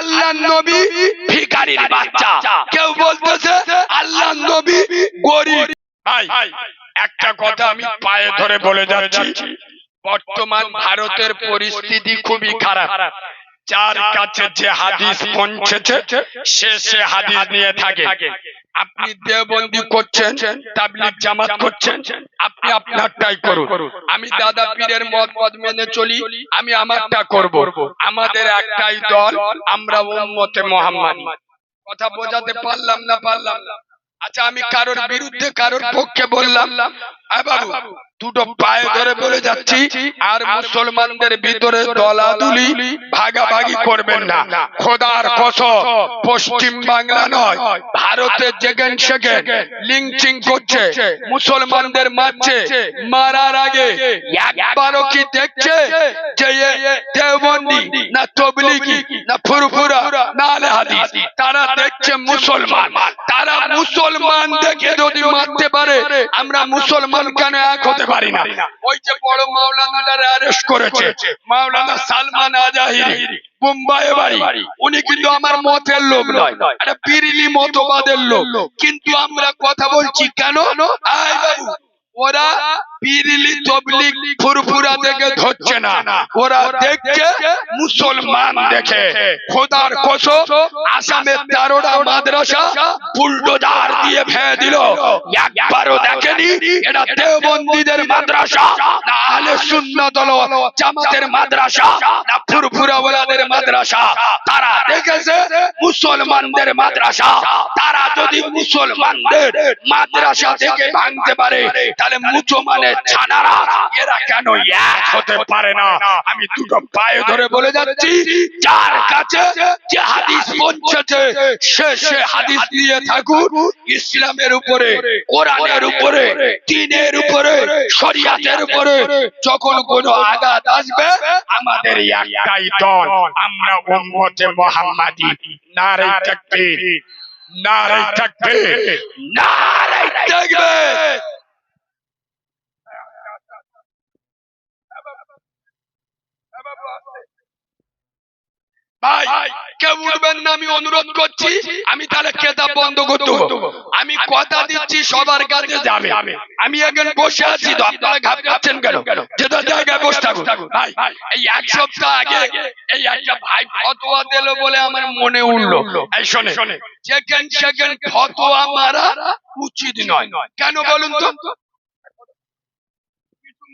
আল্লাহর নবী ভিখারির বাচ্চা, কেউ বলতেছে আল্লাহর নবী গরিব। ভাই একটা কথা আমি পায়ে ধরে বলে যাচ্ছি, বর্তমান ভারতের পরিস্থিতি খুবই খারাপ। যার কাছে যে হাদিস পৌঁছেছে সে হাদিস নিয়ে থাকে। আপনি দেওবন্দি করছেন, তাবলীগ জামাত করছেন, আপনি আপনারটাই করুন। আমি দাদা পীরের মত মেনে চলি, আমি আমারটা করব। আমাদের একটাই দল, আমরা উম্মতে মুহাম্মাদী। কথা বোঝাতে পারলাম না? আচ্ছা, আমি কারোর বিরুদ্ধে কারোর পক্ষে বললাম? বাবু দুটো পায়ে ধরে বলে যাচ্ছি, আর মুসলমানদের ভিতরে দলাদুলি ভাগাভাগি করবেন না। খোদার কসম, পশ্চিম বাংলা নয়, ভারতে যেখানে সেখানে লিঞ্চিং করছে, মুসলমানদের মারছে। মারার আগে একবারও কি দেখছে যে দেওবন্দি না তবলিগি না ফুরফুরা না আহলে হাদিস? তারা দেখছে মুসলমান। তারা মুসলমান দেখে যদি মারতে পারে, আমরা মুসলমান কেন এক হতে পারি না? ওই যে বড় মাওলানাটারে অ্যারেস্ট করেছে, মাওলানা সালমান আজাহিরি, মুম্বাইয়ে বাড়ি। উনি কিন্তু আমার মতের লোক নয়, একটা বিরিলি মতবাদের লোক। কিন্তু আমরা কথা বলছি কেন? আয় বাবু, ওরা বিরিলি তবলিগ ফুরফুরা দেখে ধরছে না, ওরা দেখছে মুসলমান দেখে। খোদার কসম, আসামের 13টা মাদ্রাসা বুলডোজার দিয়ে ভেঙে দিল। একবারও দেখেনি এটা দেওবন্দীদের মাদ্রাসা না আহলে সুন্নাত ওয়াল জামাতের মাদ্রাসা না ফুরফুরাওয়ালাদের মাদ্রাসা। তারা দেখেছে মুসলমানদের মাদ্রাসা। তারা যদি মুসলমানদের মাদ্রাসা থেকে ভাঙতে পারে, তাহলে মুসলমানের ছানারা এরা কেন এক হতে পারে না? আমি দুটো পায়ে ধরে বলে যাচ্ছি, যার কাছে যে হাদিস পৌঁছেছে সে হাদিস নিয়ে থাকুন। ইসলামের উপরে, কোরআনের উপরে, দ্বীনের উপরে, শরিয়াতের উপরে যখন কোনো আঘাত আসবে, আমাদের একটাই দল, আমরা উম্মতে মুহাম্মাদী। নারে তাকবীর, নারে তাকবীর, নারে তাকবীর। ভাই কেউ উঠবেন না, আমি অনুরোধ করছি। আমি তাহলে কেতাব বন্ধ করতে হবে। আমি কথা দিচ্ছি সবার কাছে যাবে। আমি এখানে বসে আছি তো, আপনারা ঘাবড়াচ্ছেন কেন? যেটা জায়গায় বসে থাকুন। ভাই এই এক সপ্তাহ আগে এই একটা ভাই ফতোয়া দিল বলে আমার মনে উঠলো, এই শোনে, যেখানে সেখানে ফতোয়া মারা উচিত নয়। কেন বলুন তো?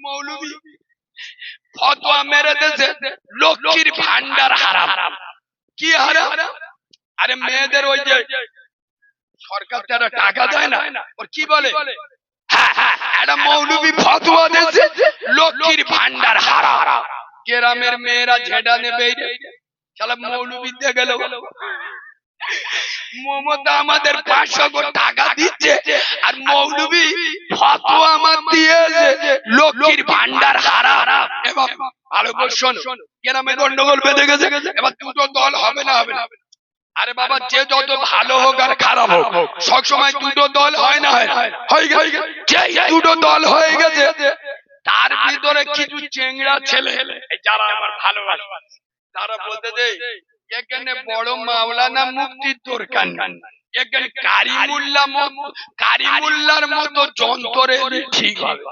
মৌলবী ফতোয়া মেরে দেশে লক্ষ্মীর ভান্ডার হারাম। কি হারাম? আরে মেয়েদের ওই যে সরকার তারা টাকা দেয় না, ওর কি বলে? হ্যাঁ, একটা মৌলবী ফতোয়া দেশে লক্ষ্মীর ভান্ডার হারাম। গ্রামের মেয়েরা ঝেঁটা নেবে, শালা মৌলবী দিয়ে গেল। মমতা আমাদের 500 টাকা দিচ্ছে, আর মৌলবী ফতোয়া আমার দিয়েছে লক্ষ্মীর ভান্ডার হারাম। এবার ভালো করে শোনো, গ্রামে গন্ডগোল বেঁধে গেছে। এবার দুটো দল হবে না? আরে বাবা, যে যত ভালো হোক আর খারাপ হোক, সবসময় দুটো দল হয় না? হয়ে গেছে। দুটো দল হয়ে গেছে, তার ভিতরে কিছু চেংড়া ছেলে যারা আমার ভালোবাসে, তারা বলতে দেয় এখানে বড় মাওলানা মুফতির দরকার নেই, এখানে কারিমুল্লার মতো যন্ত্রে ঠিক হবে।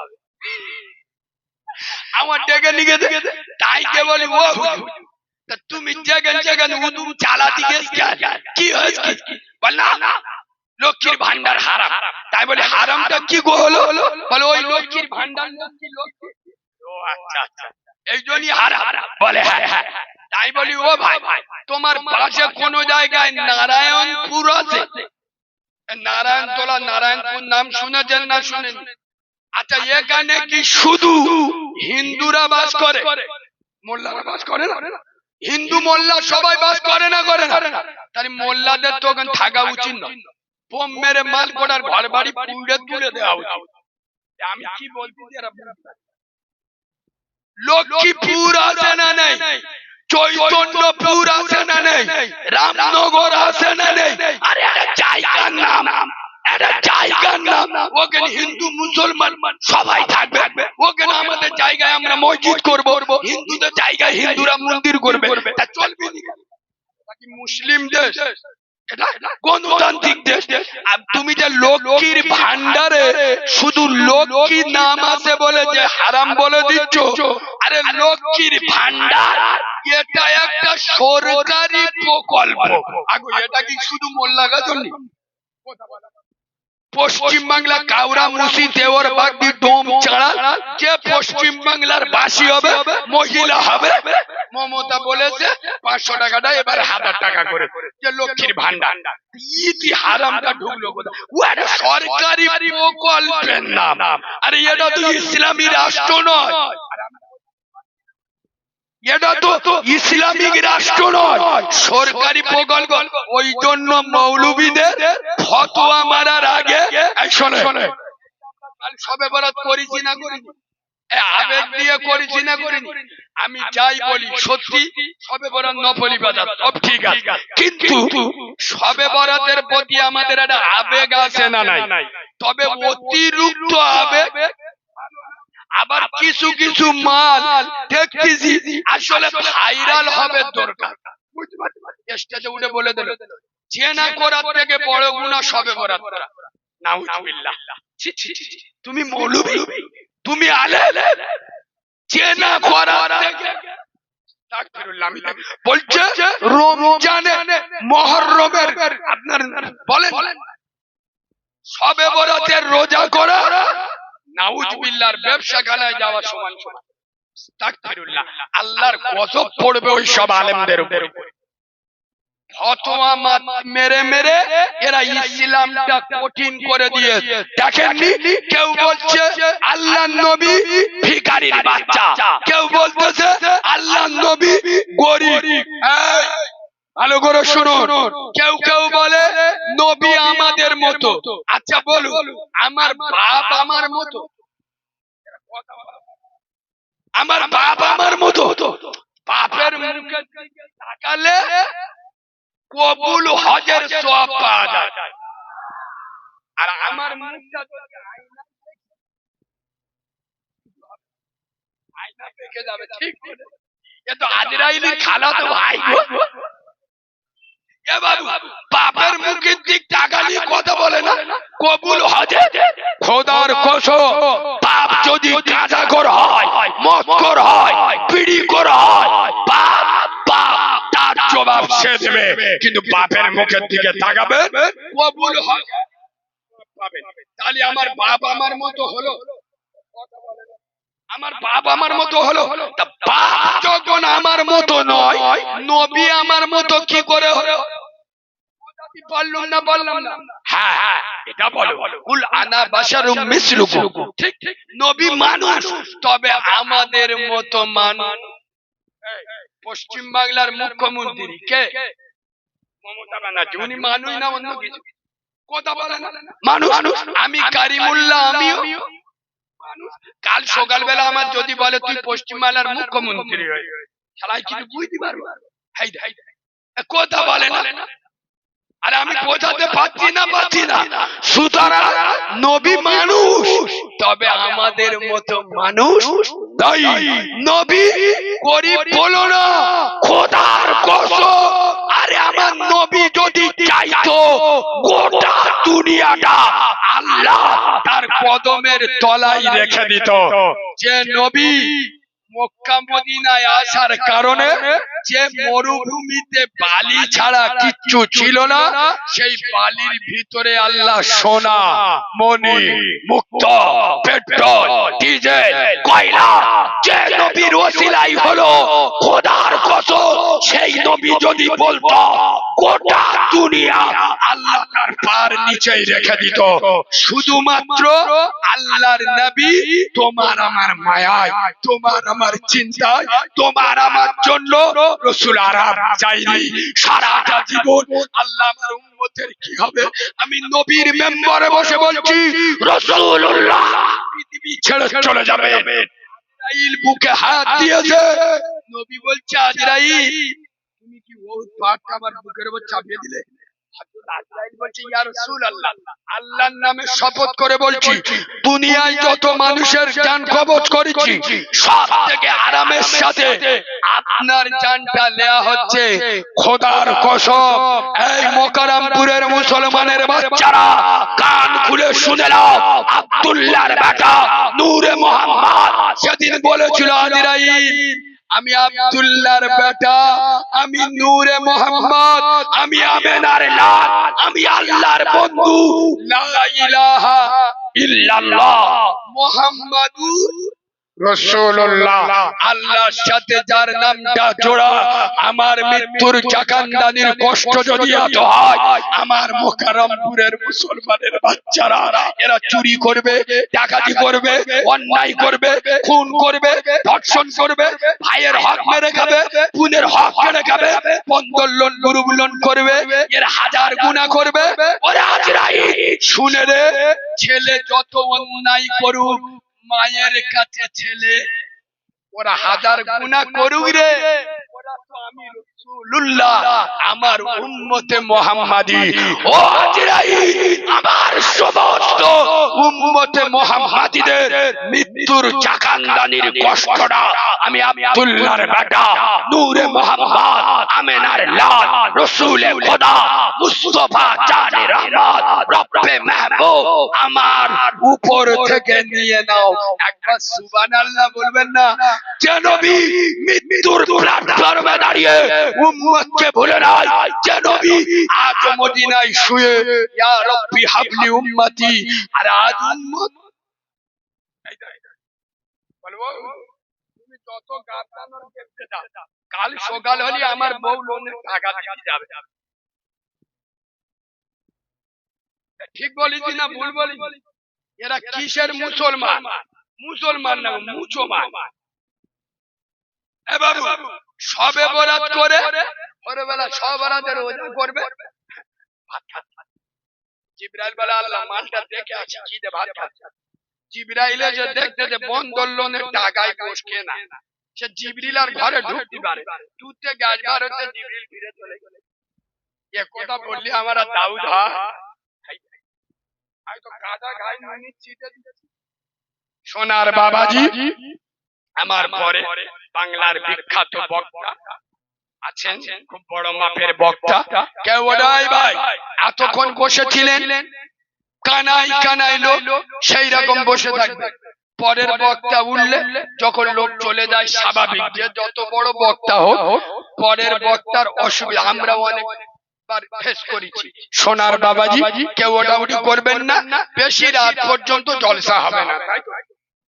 আমার ডেকে নিয়ে গেছে, তাই কে বলি ও তা তুমি যেখানে উদুম চালাতে গেছ, কি হয়েছে? বল না, লক্ষ্মীর ভান্ডার হারাম। তাই বলে হারামটা কি গো হলো? বলে ওই লক্ষ্মীর ভান্ডার লক্ষ্মী। ও আচ্ছা, এই জন্যই হারাম। বলে হ্যাঁ। তাই বলি ও ভাই, তোমার পাশে কোন জায়গায় নারায়ণপুর আছে? নারায়ণতলা, নারায়ণপুর নাম শুনেছেন না শুনেন? আচ্ছা, এখানে কি শুধু হিন্দুরা বাস করে? মোল্লারা বাস করে না? হিন্দু মোল্লা সবাই বাস করে না? তাই মোল্লাদের তো ওখানে থাকা উচিত নয়। বোম মেরে মাল কোটার ঘর বাড়ি পুড়ে তুলে দেওয়া উচিত। আমি কি বলছি? লক্ষ্মীপুর আছে না নেই? চৈতন্যপুর আছে না নেই? রামনগর আছে না নেই? আরে একটা জায়গার নাম, ওখানে হিন্দু মুসলমান সবাই থাকবে। ওখানে আমাদের জায়গায় আমরা মসজিদ করব, হিন্দুদের জায়গায় হিন্দুরা মন্দির করবে। তা চলবে না? মুসলিম দেশ, এটা গণতান্ত্রিক দেশ। আর তুমি যে লক্ষ্মীর ভান্ডারে শুধু লক্ষ্মী নাম আছে বলে যে হারাম বলে দিচ্ছ, আরে লক্ষ্মীর ভান্ডার এটা একটা সরকারি প্রকল্প। আগো এটা কি শুধু মোল্লাগা জন্য? পশ্চিম বাংলা কাউরা মুসি দেওয়ার বাগদি ডোম চাড়া যে পশ্চিম বাংলার বাসী হবে, মহিলা হবে, মমতা বলেছে 500 টাকাটা এবার 1000 টাকা করে যে লক্ষ্মীর ভান্ডার। ইতি হারামটা ঢুকলো কোথায়? ও একটা সরকারি প্রকল্পের নাম। আরে এটা তো ইসলামী রাষ্ট্র নয়, এটা তো ইসলামিক রাষ্ট্র নয়, সরকারি প্রকল্প। ওই জন্য মৌলবীদের ফতোয়া মারার আগে শোনে, সবে বরাত করেছি না করিনি, আবেগ দিয়ে করেছি না করিনি, আমি যাই বলি সত্যি, সবে বরাত নফলি বাজার সব ঠিক আছে, কিন্তু সবে বরাতের প্রতি আমাদের একটা আবেগ আছে না নাই? তবে অতিরিক্ত আবেগ। আবার কিছু কিছু মাল দেখতেছি আসলে ভাইরাল হবে দরকার, স্টেজে উঠে বলে দিল জেনা করার থেকে বড় গুনাহ সবে বরাত করা। নাউজুবিল্লাহ। তুমি মৌলবী, তুমি আলেম, জেনা করার থেকে বলছে রমজানে মুহররমের আপনার বলেন সবে বরাতের রোজা করা নাউজুবিল্লাহর ব্যবসা খানায় যাওয়া সমান সমান। তাকবীরুল্লাহ। আল্লাহর গজব পড়বে ওই সব আলেমদের উপর। ফতোয়া মেরে মেরে এরা ইসলামটা কঠিন করে দিয়েছে। দেখেননি কেউ বলছে আল্লাহর নবী ভিখারির বাচ্চা, কেউ বলতেছে আল্লাহর নবী গরীব। ভালো করে শুনুন, কেউ কেউ বলে নবী আমাদের মতো। আচ্ছা বলুন, আমার বাপ আমার মতো? আমার বাপ আমার মতো? বাপের মুখে তাকালে কবুল হজের সওয়াব পাওয়া যায়, আর আমার মুখটা আয়না দেখে যাবে, ঠিক করে। এ তো আজরাইলের খালাতো ভাই গো। এ বাবু, বাপের মুখের দিক তাকালে কথা বলে না কবুল হজে? খোদার কসম, বাপ যদি গাঁজাখোর হয়, মদখোর হয়, বিড়িখোর হয়, বাপ বাপ তার জবাব সে দেবে, কিন্তু বাপের মুখের দিকে তাকাবে কবুল হয় পাবে। তাহলে আমার বাপ আমার মতো হলো? আমার বাপ আমার মতো হলো? তা বাপ যখন আমার মতো নয়, নবী আমার মতো কি করে হলো? বললাম না বললাম না? হ্যাঁ হ্যাঁ, এটা বলো। কুল আনা বাশারুম মিসলুকুম। ঠিক ঠিক, নবী মানুষ, তবে আমাদের মতো মানুষ। পশ্চিম বাংলার মুখ্যমন্ত্রী কে? মমতা ব্যানার্জি। উনি মানুষ না অন্য কিছু? কথা বলে না মানুষ। আমি কারিমুল্লাহ, আমিও মানুষ। কাল সকালবেলা আমার যদি বলে তুই পশ্চিম বাংলার মুখ্যমন্ত্রী হয়ে, শালাই কিছু বুঝতে পারবো? কথা বলে না। আরে আমি বোঝাতে পারছি না। সুতরাং নবী মানুষ, তবে আমাদের মতো মানুষ তাই। নবী গরিব বলো না, খোদার কসম। আরে আমার নবী যদি চাইতো গোটা দুনিয়াটা আল্লাহ তার কদমের তলায় রেখে দিত। যে নবী মক্কা মদিনায় আসার কারণে যে মরুভূমিতে বালি ছাড়া কিচ্ছু ছিল না, সেই বালির ভিতরে আল্লাহ সোনা, মণি, মুক্ত, পেট্রোল, ডিজেল, কয়লা যে নবীর ওসিলায় হলো, খোদার কসম সেই নবী যদি বলতো গোটা দুনিয়া আল্লাহ তার পার নিচেই রেখে দিত। শুধুমাত্র আল্লাহর নবী তোমার আমার মায়ায়, তোমার আমার চিন্তায়, তোমার আমার জন্য রাসূল আরাম চাইনি। সারাটা জীবন আল্লাহ আমার উম্মতের কি হবে, আমি নবীর মেম্বারে বসে বলছি রাসূলুল্লাহ পৃথিবী ছেড়ে চলে যাবে। আজরাইল বুকে হাত দিয়েছে, নবী বলছে আজরাইল তুমি কি ওই পাটটা আমার বুকের উপর চাপিয়ে দিলে? বলছে ইয়া রাসূলুল্লাহ, আল্লাহর নামে শপথ করে বলছি, দুনিয়ায় যত মানুষের জান কবজ করেছি সব থেকে আরামের সাথে আপনার জানটা নেওয়া হচ্ছে। খোদার কসম, এই মোকাররমপুরের মুসলমানের বাচ্চারা কান খুলে শুনে নাও, আব্দুল্লাহর বেটা নূরে মোহাম্মদ সেদিন বলেছিল আজরাইল, আমি আব্দুল্লাহর বেটা, আমি নূরে মোহাম্মদ, আমি আমেনার লাল, আমি আল্লাহর বন্ধু, লা ইলাহা ইল্লাল্লাহ মুহাম্মাদুর রাসূলুল্লাহ। আল্লাহর সাথে যার নামটা জোড়া, আমার মৃত্যুর চাকান্দানির কষ্ট যদি এত হয়, আমার মোকাররমপুরের মুসলমানের বাচ্চারা এরা চুরি করবে, ডাকাতি করবে, অন্যায় করবে, খুন করবে, ধর্ষণ করবে, ভাইয়ের হক মেরে খাবে, বোনের হক মেরে খাবে, বন্ধন লোন গ্রুপ লোন করবে, এর হাজার গুনাহ করবে। ওরে আজরাইল শুনে রে, ছেলে যত অন্যায় করুক মায়ের কাছে ছেলে, ওরা হাজার গুনাহ করুক রে, ওরা তো আমি রাসূলুল্লাহ, আমার উম্মতে মুহাম্মাদি। ও আজরাইল, আমার সমস্ত উম্মতে মুহাম্মাদিদের মৃত্যুর চাকান্দানির কষ্টটা আমি আব্দুল্লাহর বেটা নূরে মুহাম্মদ, আমেনার লাল, রাসূলে খোদা, মুস্তাফা জানে রহমত, রব্বে মাহবুব আমার উপর থেকে নিয়ে নাও। একবার সুবহানাল্লাহ বলবেন না? যে নবী মৃত্যুর প্ল্যাটফর্মে দাঁড়িয়ে উম্মতকে ভুলে নাই, যে নবী আজ মদিনায় শুয়ে ইয়া রাব্বি হাবলি উম্মতি, আর আজ উম্মত বলবো তুমি যত গাবদানোর দেখতে দাও, কাল সকাল হলে আমার বউ লোনের টাকা দিতে যাবে। ঠিক বলেছি না ভুল বলেছি? এরা কিসের মুসলমান? মুসলমান না মুসলমান। এ বাবু, সবে বরাত করে ভোরবেলা সব বরাতের রোজা করবে, জিবরাইল বলে আল্লাহ মালটা দেখে আছে কি দে ভাত খাচ্ছে। জিবরাইলে যে দেখতে যে বন্ধন লোনের টাকায় গোশ খেয়ে না, সে জিবরিল আর ঘরে ঢুকতে পারে, টুতে গাছ বার হচ্ছে, জিবরিল ফিরে চলে গেলে। এ কথা বললি আমার আর দাউদ হয়? হয়তো কাদা গায়ে নুনি ছিটে দিয়েছে। সোনার বাবাজি, আমার পরে বাংলার বিখ্যাত বক্তা আছেন, খুব বড় মাপের বক্তা। কেউ ওরাই ভাই এতক্ষণ বসেছিলেন, কানাই কানাই লোক সেই রকম বসে থাকবে। পরের বক্তা উঠলে যখন লোক চলে যায়, স্বাভাবিক যে যত বড় বক্তা হোক পরের বক্তার অসুবিধা আমরা অনেকবার ফেস করেছি। সোনার বাবাজি, কেউ ওটা উঠি করবেন না, বেশি রাত পর্যন্ত জলসা হবে না।